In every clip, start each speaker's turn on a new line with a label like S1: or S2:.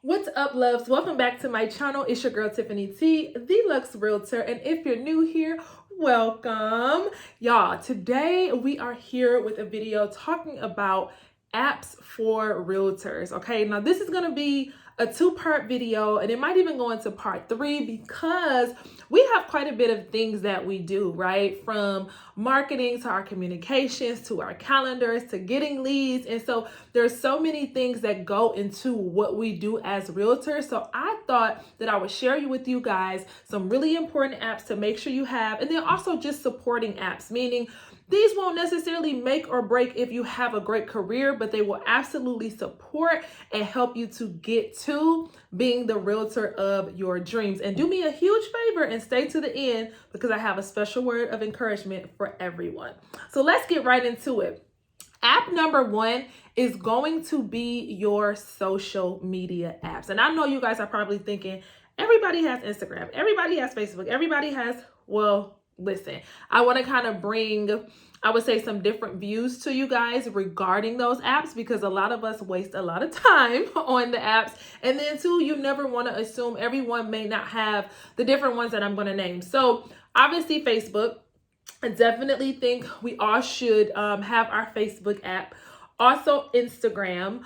S1: What's up, loves? Welcome back to my channel. It's your girl Tiffany T, the Luxe Realtor. And if you're new here, welcome. Y'all, today we are here with a video talking about apps for realtors. Okay, now this is gonna be a two-part video, and it might even go into part 3 because we have quite a bit of things that we do, right? From marketing to our communications to our calendars to getting leads. And so there's so many things that go into what we do as realtors. So I thought that I would share with you guys some really important apps to make sure you have, and then also just supporting apps, meaning these won't necessarily make or break if you have a great career, but they will absolutely support and help you to get to being the realtor of your dreams. And do me a huge favor and stay to the end because I have a special word of encouragement for everyone. So let's get right into it. App number 1 is going to be your social media apps. And I know you guys are probably thinking, everybody has Instagram, everybody has Facebook, everybody has, well, listen, I want to kind of bring, I would say, some different views to you guys regarding those apps because a lot of us waste a lot of time on the apps. And then too, you never want to assume everyone may not have the different ones that I'm going to name. So obviously Facebook, I definitely think we all should have our Facebook app. Also Instagram.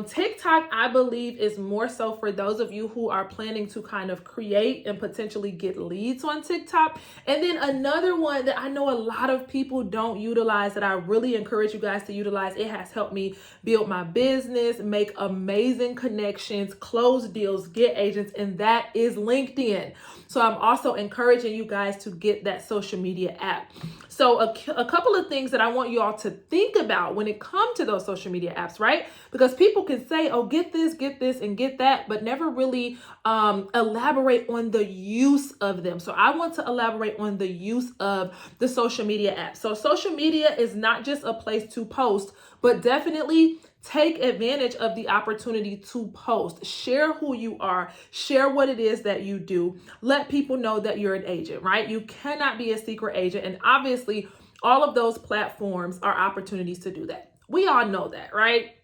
S1: TikTok, I believe, is more so for those of you who are planning to kind of create and potentially get leads on TikTok. And then another one that I know a lot of people don't utilize that I really encourage you guys to utilize. It has helped me build my business, make amazing connections, close deals, get agents, and that is LinkedIn. So I'm also encouraging you guys to get that social media app. So a couple of things that I want you all to think about when it comes to those social media apps, right? Because people can say, oh, get this, and get that, but never really elaborate on the use of them. So I want to elaborate on the use of the social media apps. So social media is not just a place to post, but definitely take advantage of the opportunity to post. Share who you are. Share what it is that you do. Let people know that you're an agent, right? You cannot be a secret agent. And obviously, all of those platforms are opportunities to do that. We all know that, right?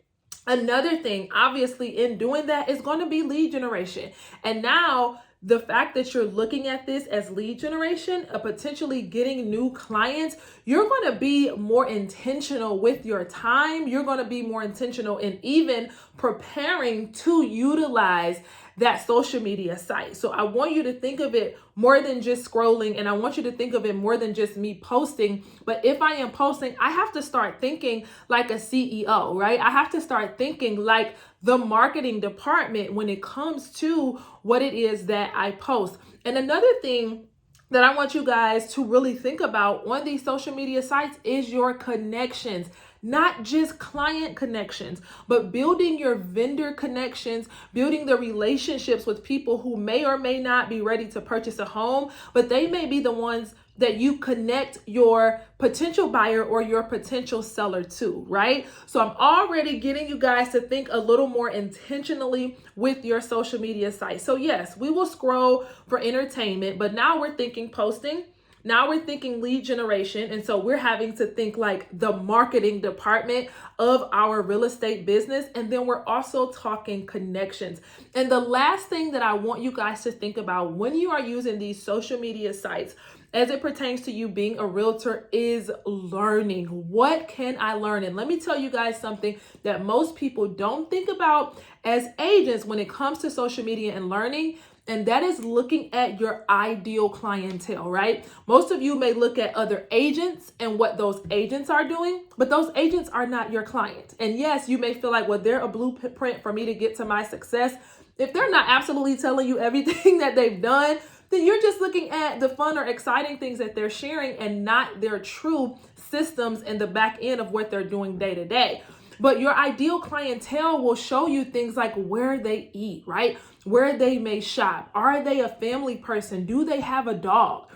S1: Another thing, obviously, in doing that is going to be lead generation. And now, the fact that you're looking at this as lead generation, potentially getting new clients, you're going to be more intentional with your time. You're going to be more intentional in even preparing to utilize that social media site. So I want you to think of it more than just scrolling, and I want you to think of it more than just me posting. But if I am posting, I have to start thinking like a CEO, right? I have to start thinking like the marketing department when it comes to what it is that I post. And another thing that I want you guys to really think about on these social media sites is your connections. Not just client connections, but building your vendor connections, building the relationships with people who may or may not be ready to purchase a home, but they may be the ones that you connect your potential buyer or your potential seller to, right? So I'm already getting you guys to think a little more intentionally with your social media site. So yes, we will scroll for entertainment, but now we're thinking posting. Now we're thinking lead generation. And so we're having to think like the marketing department of our real estate business. And then we're also talking connections. And the last thing that I want you guys to think about when you are using these social media sites as it pertains to you being a realtor is learning. What can I learn? And let me tell you guys something that most people don't think about as agents when it comes to social media and learning. And that is looking at your ideal clientele, right? Most of you may look at other agents and what those agents are doing, but those agents are not your client. And yes, you may feel like, well, they're a blueprint for me to get to my success. If they're not absolutely telling you everything that they've done, then you're just looking at the fun or exciting things that they're sharing and not their true systems and the back end of what they're doing day to day. But your ideal clientele will show you things like where they eat, right? Where they may shop. Are they a family person? Do they have a dog?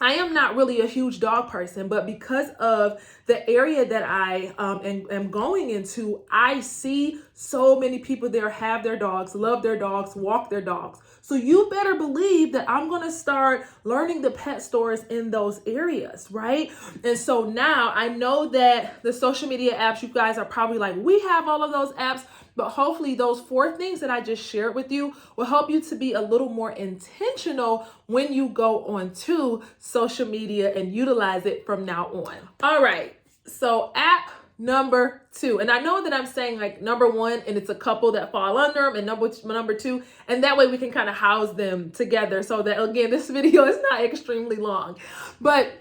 S1: I am not really a huge dog person, but because of the area that I am going into, I see So many people there have their dogs, love their dogs, walk their dogs. So you better believe that I'm going to start learning the pet stores in those areas, right? And so now I know that the social media apps, you guys are probably like, we have all of those apps, but hopefully those 4 things that I just shared with you will help you to be a little more intentional when you go onto social media and utilize it from now on. All right, so app number 2, and I know that I'm saying like number 1 and it's a couple that fall under them, and number 2, and that way we can kind of house them together so that, again, this video is not extremely long. But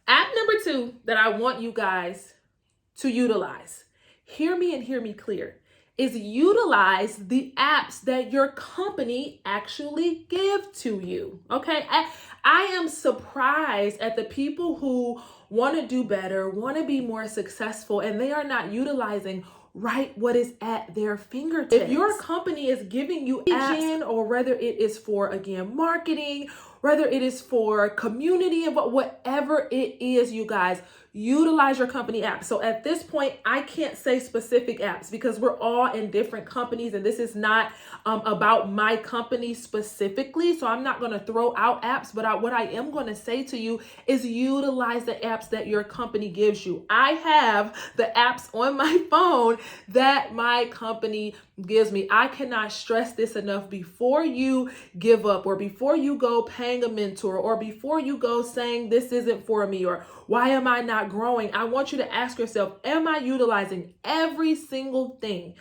S1: app number 2 that I want you guys to utilize, hear me and hear me clear, is utilize the apps that your company actually give to you. Okay, I am surprised at the people who want to do better, want to be more successful, and they are not utilizing what is at their fingertips. If your company is giving you apps, or whether it is for, again, marketing, whether it is for community, and whatever it is, you guys, utilize your company app. So at this point, I can't say specific apps because we're all in different companies, and this is not about my company specifically. So I'm not going to throw out apps, but what I am going to say to you is utilize the apps that your company gives you. I have the apps on my phone that my company gives me. I cannot stress this enough. Before you give up, or before you go paying a mentor, or before you go saying this isn't for me, or why am I not growing, I want you to ask yourself, am I utilizing every single thing,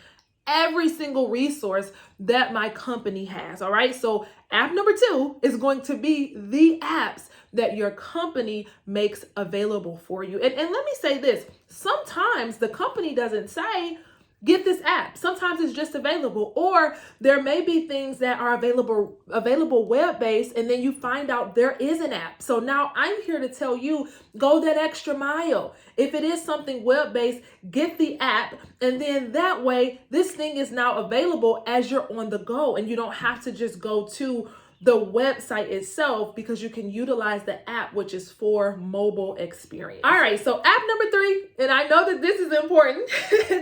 S1: every single resource that my company has? All right. So app number 2 is going to be the apps that your company makes available for you. And let me say this, sometimes the company doesn't say, get this app. Sometimes it's just available, or there may be things that are available web-based, and then you find out there is an app. So now I'm here to tell you, go that extra mile. If it is something web-based, get the app, and then that way this thing is now available as you're on the go, and you don't have to just go to the website itself, because you can utilize the app, which is for mobile experience. All right, so app number 3, and I know that this is important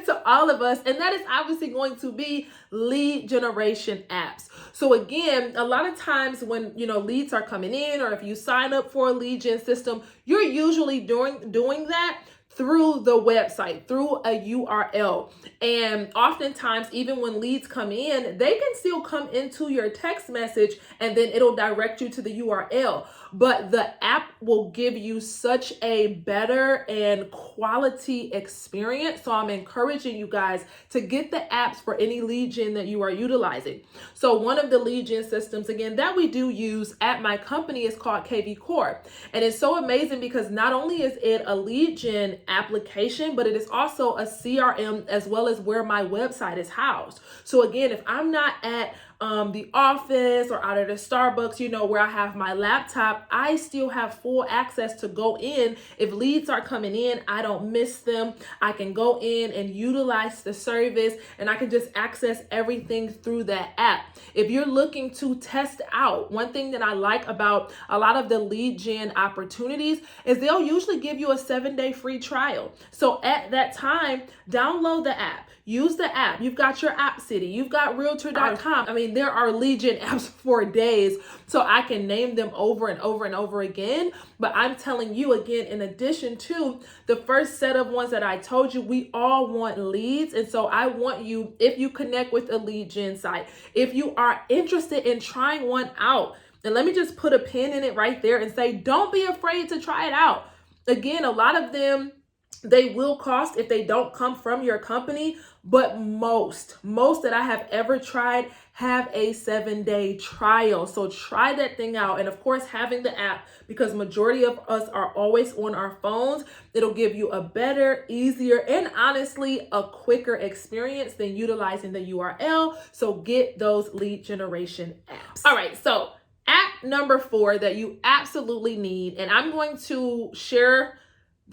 S1: to all of us, and that is obviously going to be lead generation apps. So again, a lot of times when leads are coming in, or if you sign up for a lead gen system, you're usually doing that through the website, through a URL. And oftentimes, even when leads come in, they can still come into your text message, and then it'll direct you to the URL. But the app will give you such a better and quality experience. So I'm encouraging you guys to get the apps for any lead gen that you are utilizing. So one of the lead gen systems, again, that we do use at my company is called KV Core. And it's so amazing because not only is it a lead gen application, but it is also a CRM, as well as where my website is housed. So again, if I'm not at the office or out at a Starbucks, where I have my laptop, I still have full access to go in. If leads are coming in, I don't miss them. I can go in and utilize the service, and I can just access everything through that app. If you're looking to test out, one thing that I like about a lot of the lead gen opportunities is they'll usually give you a 7-day free trial. So at that time, download the app. Use the app. You've got your App City. You've got realtor.com. I mean, there are lead gen apps for days, so I can name them over and over and over again. But I'm telling you again, in addition to the first set of ones that I told you, we all want leads. And so I want you, if you connect with a lead gen site, if you are interested in trying one out, and let me just put a pin in it right there and say, don't be afraid to try it out. Again, a lot of them, they will cost if they don't come from your company, but most that I have ever tried have a 7-day trial. So try that thing out. And of course, having the app, because majority of us are always on our phones, it'll give you a better, easier, and honestly, a quicker experience than utilizing the URL. So get those lead generation apps. All right, so app number 4 that you absolutely need, and I'm going to share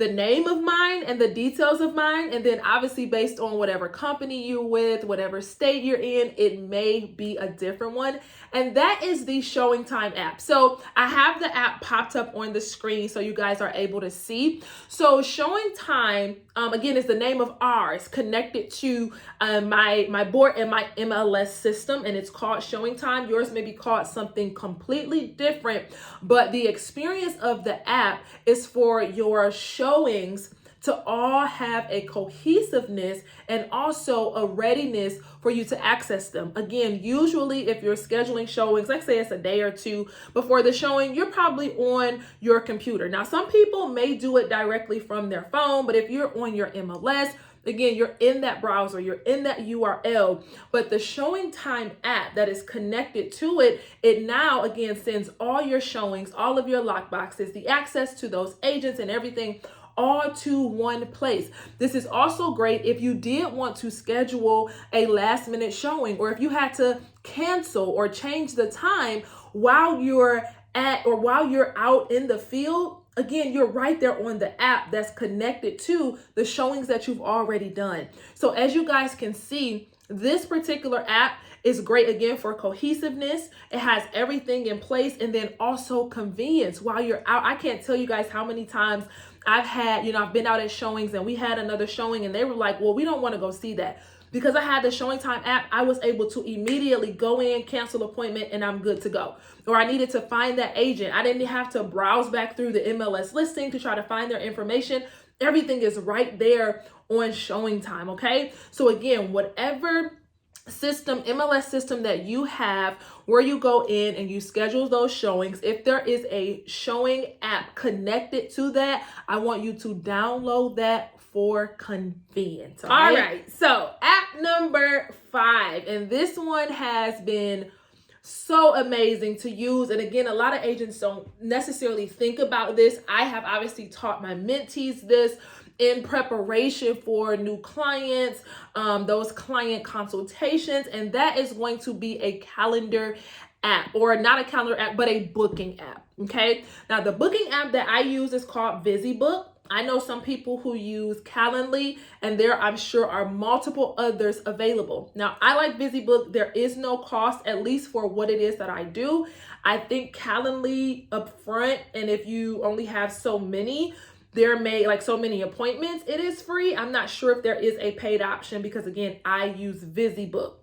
S1: the name of mine and the details of mine. And then obviously based on whatever company you're with, whatever state you're in, it may be a different one. And that is the Showing Time app. So I have the app popped up on the screen so you guys are able to see. So Showing Time, again, is the name of ours connected to my board and my MLS system, and it's called Showing Time. Yours may be called something completely different, but the experience of the app is for your showings to all have a cohesiveness and also a readiness for you to access them. Again, usually if you're scheduling showings, let's say it's a day or two before the showing, you're probably on your computer. Now, some people may do it directly from their phone, but if you're on your MLS, again, you're in that browser, you're in that URL, but the Showing Time app that is connected to it, it now again sends all your showings, all of your lockboxes, the access to those agents and everything all to one place. This is also great if you did want to schedule a last minute showing, or if you had to cancel or change the time while you're out in the field. Again, you're right there on the app that's connected to the showings that you've already done. So as you guys can see, this particular app is great again for cohesiveness. It has everything in place, and then also convenience while you're out. I can't tell you guys how many times I've been out at showings and we had another showing and they were like, well, we don't want to go see that. Because I had the Showing Time app, I was able to immediately go in, cancel appointment, and I'm good to go. Or I needed to find that agent. I didn't have to browse back through the MLS listing to try to find their information. Everything is right there on Showing Time, okay? So again, whatever system, MLS system that you have where you go in and you schedule those showings, if there is a showing app connected to that, I want you to download that for convenience. All right. So app number 5, and this one has been so amazing to use. And again, a lot of agents don't necessarily think about this. I have obviously taught my mentees this in preparation for new clients, those client consultations, and that is going to be a calendar app, or not a calendar app, but a booking app. Okay. Now the booking app that I use is called VisiBook. I know some people who use Calendly, and there I'm sure are multiple others available. Now, I like VisiBook. There is no cost, at least for what it is that I do. I think Calendly upfront, and if you only have so many appointments, it is free. I'm not sure if there is a paid option because again, I use VisiBook.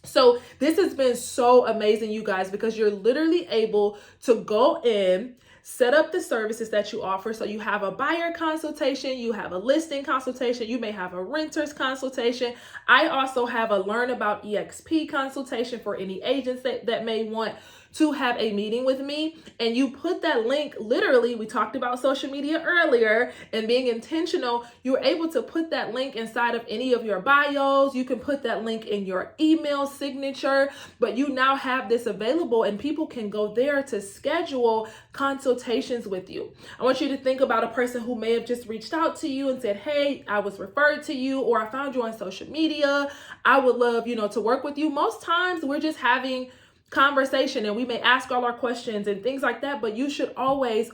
S1: So this has been so amazing, you guys, because you're literally able to go in, set up the services that you offer. So you have a buyer consultation, you have a listing consultation, you may have a renter's consultation. I also have a learn about EXP consultation for any agents that may want to have a meeting with me. And you put that link, literally, we talked about social media earlier and being intentional. You're able to put that link inside of any of your bios. You can put that link in your email signature, but you now have this available and people can go there to schedule consultations with you. I want you to think about a person who may have just reached out to you and said, hey, I was referred to you, or I found you on social media. I would love, to work with you. Most times we're just having conversation and we may ask all our questions and things like that, but you should always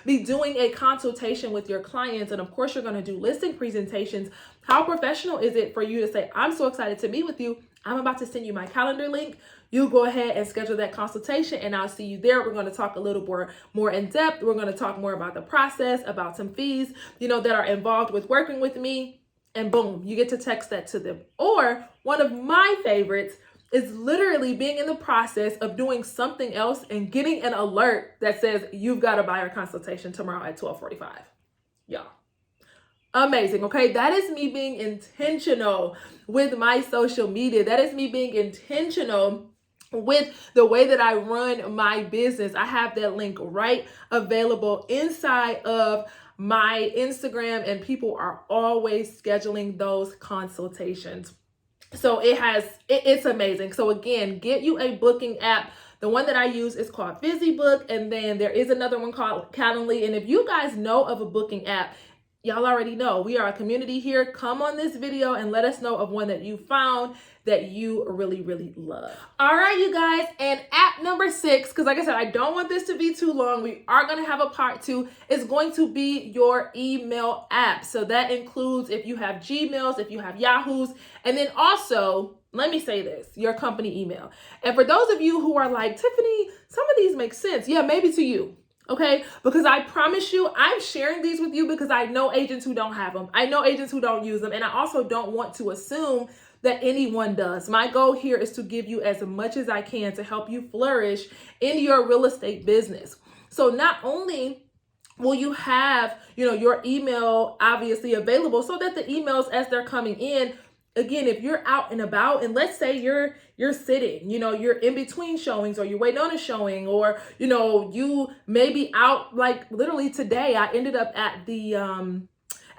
S1: be doing a consultation with your clients. And of course, you're going to do listing presentations. How professional is it for you to say, I'm so excited to meet with you. I'm about to send you my calendar link. You go ahead and schedule that consultation and I'll see you there. We're going to talk a little more in depth. We're going to talk more about the process, about some fees, that are involved with working with me. And boom, you get to text that to them. Or one of my favorites is literally being in the process of doing something else and getting an alert that says you've got a buyer consultation tomorrow at 12:45. Y'all, amazing. Okay, that is me being intentional with my social media. That is me being intentional with the way that I run my business. I have that link right available inside of my Instagram, and people are always scheduling those consultations. So it's amazing. So again, get you a booking app. The one that I use is called VisiBook, and then there is another one called Calendly. And if you guys know of a booking app, y'all already know we are a community here. Come on this video and let us know of one that you found that you really, really love. All right, you guys, and app number 6, because like I said, I don't want this to be too long. We are going to have a part 2. Is going to be your email app. So that includes if you have Gmails, if you have Yahoos, and then also, let me say this, your company email. And for those of you who are like, Tiffany, some of these make sense. Yeah, maybe to you. Okay, because I promise you, I'm sharing these with you because I know agents who don't have them. I know agents who don't use them. And I also don't want to assume that anyone does. My goal here is to give you as much as I can to help you flourish in your real estate business. So not only will you have, your email obviously available so that the emails as they're coming in, again, if you're out and about and let's say you're sitting, you're in between showings or you're waiting on a showing or, you may be out like literally today, I ended up at the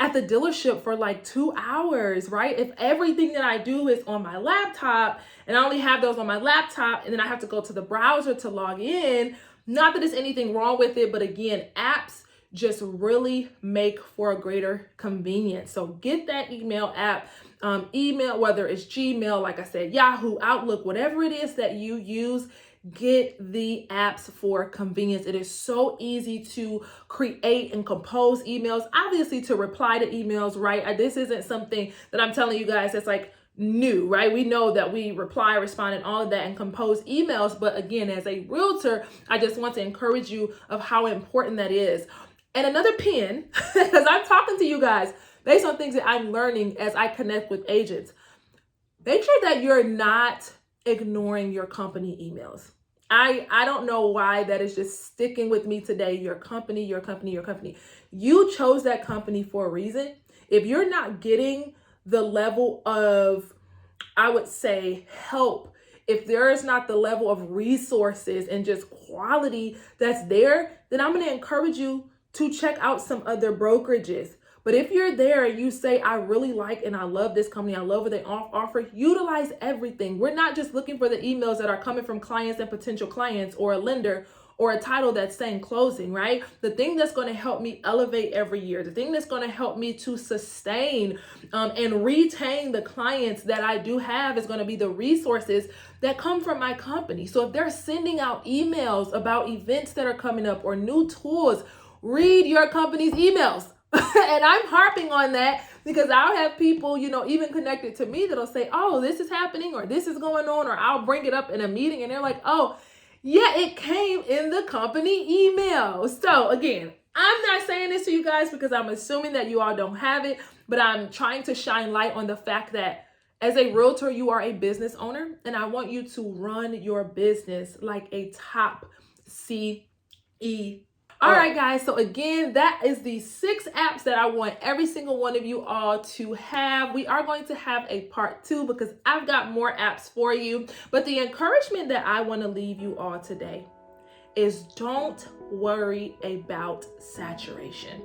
S1: dealership for like 2 hours, right? If everything that I do is on my laptop and I only have those on my laptop and then I have to go to the browser to log in, not that there's anything wrong with it, but again, apps just really make for a greater convenience. So get that email app, email, whether it's Gmail, like I said, Yahoo, Outlook, whatever it is that you use, get the apps for convenience. It is so easy to create and compose emails, obviously to reply to emails, right? This isn't something that I'm telling you guys that's like new, right? We know that we reply, respond, and all of that and compose emails. But again, as a realtor, I just want to encourage you of how important that is. And another pin, because I'm talking to you guys based on things that I'm learning as I connect with agents, make sure that you're not ignoring your company emails. I don't know why that is just sticking with me today. Your company, your company, your company. You chose that company for a reason. If you're not getting the level of, I would say, help, if there is not the level of resources and just quality that's there, then I'm going to encourage you to check out some other brokerages. But if you're there and you say, I really like and I love this company, I love what they offer, utilize everything. We're not just looking for the emails that are coming from clients and potential clients or a lender or a title that's saying closing, right? The thing that's going to help me elevate every year, the thing that's going to help me to sustain and retain the clients that I do have is going to be the resources that come from my company. So if they're sending out emails about events that are coming up or new tools, read your company's emails. And I'm harping on that because I'll have people, even connected to me that'll say, oh, this is happening or this is going on, or I'll bring it up in a meeting and they're like, oh, yeah, it came in the company email. So again, I'm not saying this to you guys because I'm assuming that you all don't have it, but I'm trying to shine light on the fact that as a realtor, you are a business owner, and I want you to run your business like a top CEO. All right, guys. So again, that is the 6 apps that I want every single one of you all to have. We are going to have a part 2 because I've got more apps for you. But the encouragement that I want to leave you all today is don't worry about saturation.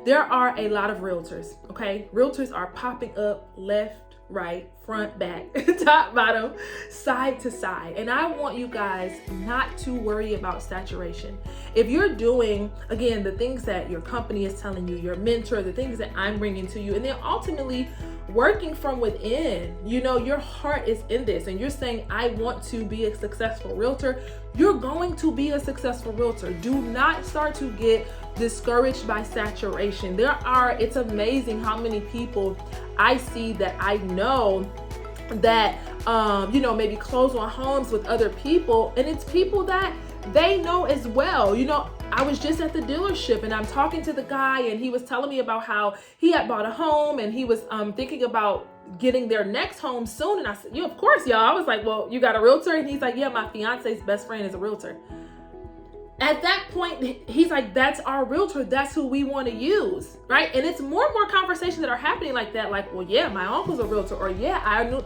S1: There are a lot of realtors, okay? Realtors are popping up left, right, front, back, top, bottom, side to side. And I want you guys not to worry about saturation. If you're doing, again, the things that your company is telling you, your mentor, the things that I'm bringing to you, and then ultimately working from within, your heart is in this and you're saying, I want to be a successful realtor, you're going to be a successful realtor. Do not start to get discouraged by saturation. It's amazing how many people I see that I know that, maybe close on homes with other people, and it's people that they know as well. I was just at the dealership and I'm talking to the guy and he was telling me about how he had bought a home and he was thinking about getting their next home soon. And I said, of course, y'all. I was like, well, you got a realtor? And he's like, yeah, my fiance's best friend is a realtor. At that point, he's like, that's our realtor. That's who we want to use, right? And it's more and more conversations that are happening like that. Like, well, yeah, my uncle's a realtor, or yeah, I knew.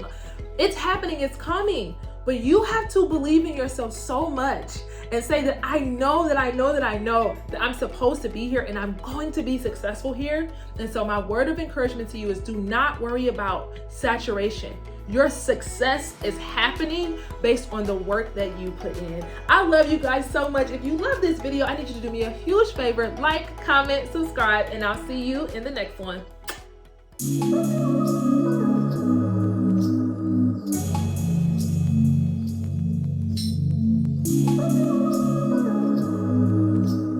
S1: It's happening. It's coming. But you have to believe in yourself so much and say that I know that I'm supposed to be here and I'm going to be successful here. And so my word of encouragement to you is do not worry about saturation. Your success is happening based on the work that you put in. I love you guys so much. If you love this video, I need you to do me a huge favor. Like, comment, subscribe, and I'll see you in the next one.